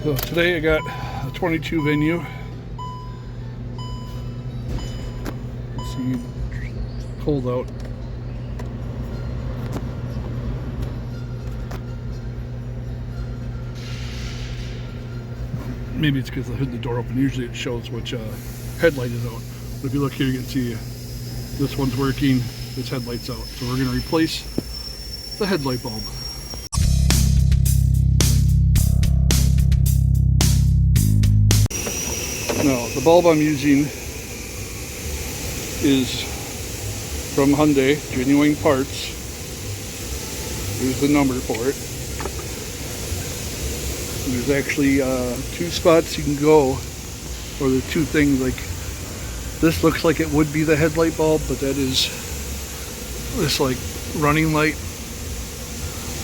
So today I got a 22 Venue. Let's see, it's cold out. Maybe it's because I had the door open. Usually it shows which headlight is out. But if you look here, you can see this one's working, this headlight's out. So we're going to replace the headlight bulb. Now, the bulb I'm using is from Hyundai, genuine parts. Here's the number for it. And there's actually two spots you can go, or the two things. Like this looks like it would be the headlight bulb, but that is this like running light.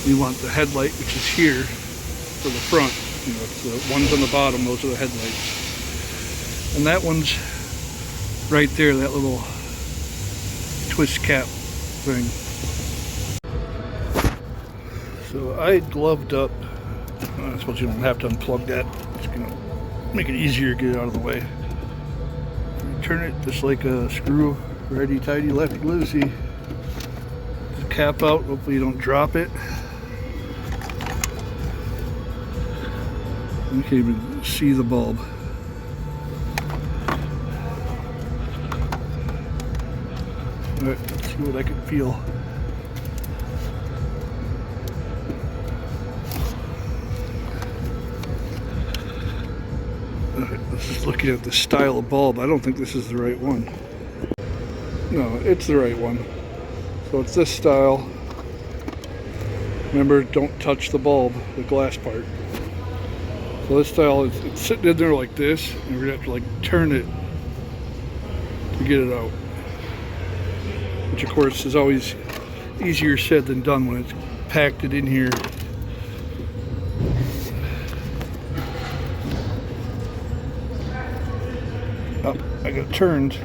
You want the headlight, which is here for the front. You know, it's the ones on the bottom, those are the headlights. And that one's right there, that little twist cap thing. So I gloved up. I suppose you don't have to unplug that. It's gonna make it easier to get it out of the way. You turn it just like a screw, righty tighty, lefty loosey. The cap out, hopefully you don't drop it. You can't even see the bulb. Alright, let's see what I can feel. Alright, let's just look at the style of bulb. I don't think this is the right one. No, it's the right one. So it's this style. Remember, don't touch the bulb, the glass part. So this style, it's sitting in there like this, and we're going to have to like turn it to get it out. Which of course is always easier said than done when it's packed it in here. Oh, I got turned.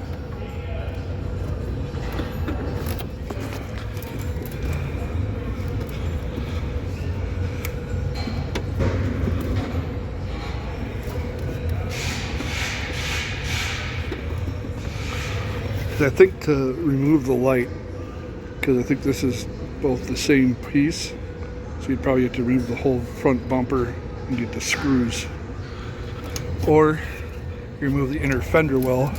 I think to remove the light, because I think this is both the same piece, so you'd probably have to remove the whole front bumper and get the screws, or you remove the inner fender well.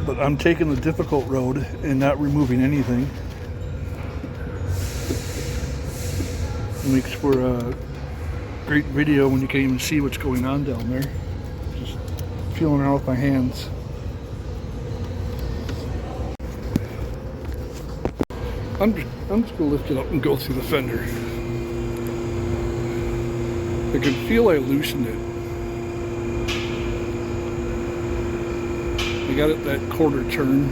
But I'm taking the difficult road and not removing anything. It makes for a great video when you can't even see what's going on down there. Just feeling around with my hands. I'm just going to lift it up and go through the fender. I can feel I loosened it. I got it that quarter turn.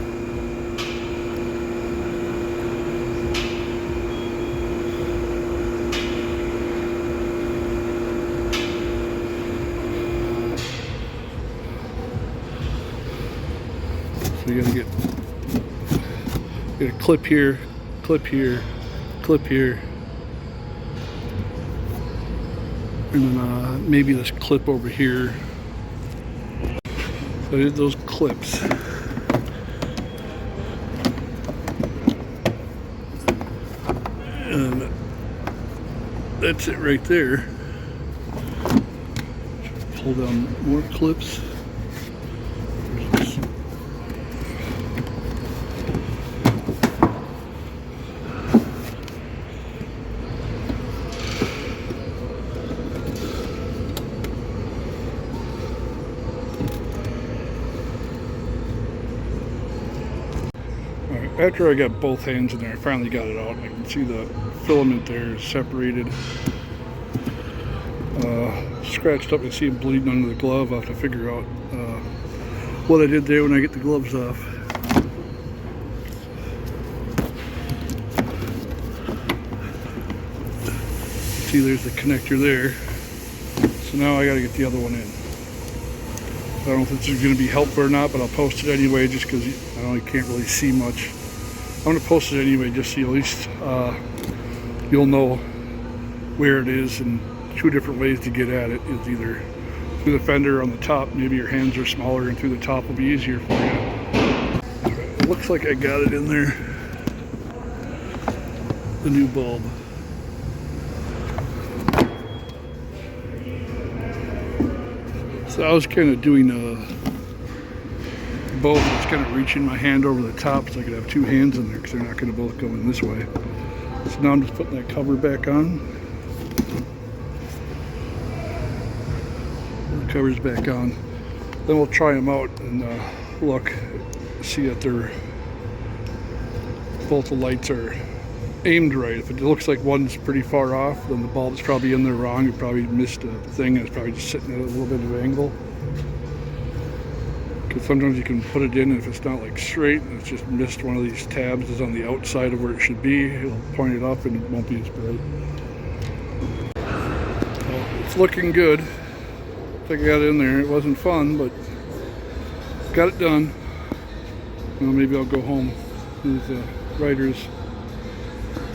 So you gotta get a clip here, clip here, clip here, and then maybe this clip over here. So I did those clips. And that's it right there. Pull down more clips. After I got both hands in there, I finally got it out. I can see the filament there is separated. Scratched up, I see it bleeding under the glove. I'll have to figure out what I did there when I get the gloves off. See, there's the connector there. So now I got to get the other one in. I don't know if this is going to be helpful or not, but I'll post it anyway just because I know you can't really see much. I'm going to post it anyway just so at least you'll know where it is, and two different ways to get at it is either through the fender on the top. Maybe your hands are smaller and through the top will be easier for you. It looks like I got it in there. The new bulb. So I was kind of doing both. I was kind of reaching my hand over the top so I could have two hands in there because they're not going to both go in this way. So now I'm just putting that cover back on. The cover's back on. Then we'll try them out and look, see that they're both the lights are aimed right. If it looks like one's pretty far off, then the bulb's probably in there wrong. You probably missed a thing and it's probably just sitting at a little bit of an angle. Because sometimes you can put it in and if it's not like straight and it's just missed one of these tabs is on the outside of where it should be, it'll point it up and it won't be as bright. Well, it's looking good. I think I got it in there. It wasn't fun, but got it done. Well, maybe I'll go home with the writers.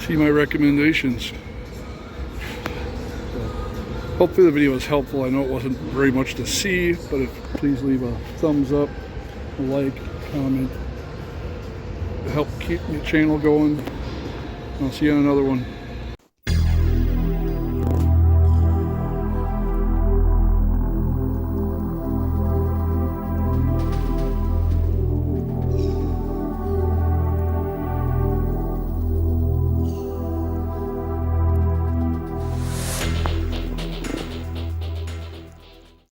See my recommendations. So, hopefully the video was helpful. I know it wasn't very much to see, but please leave a thumbs up, a like, comment to help keep the channel going. I'll see you on another one.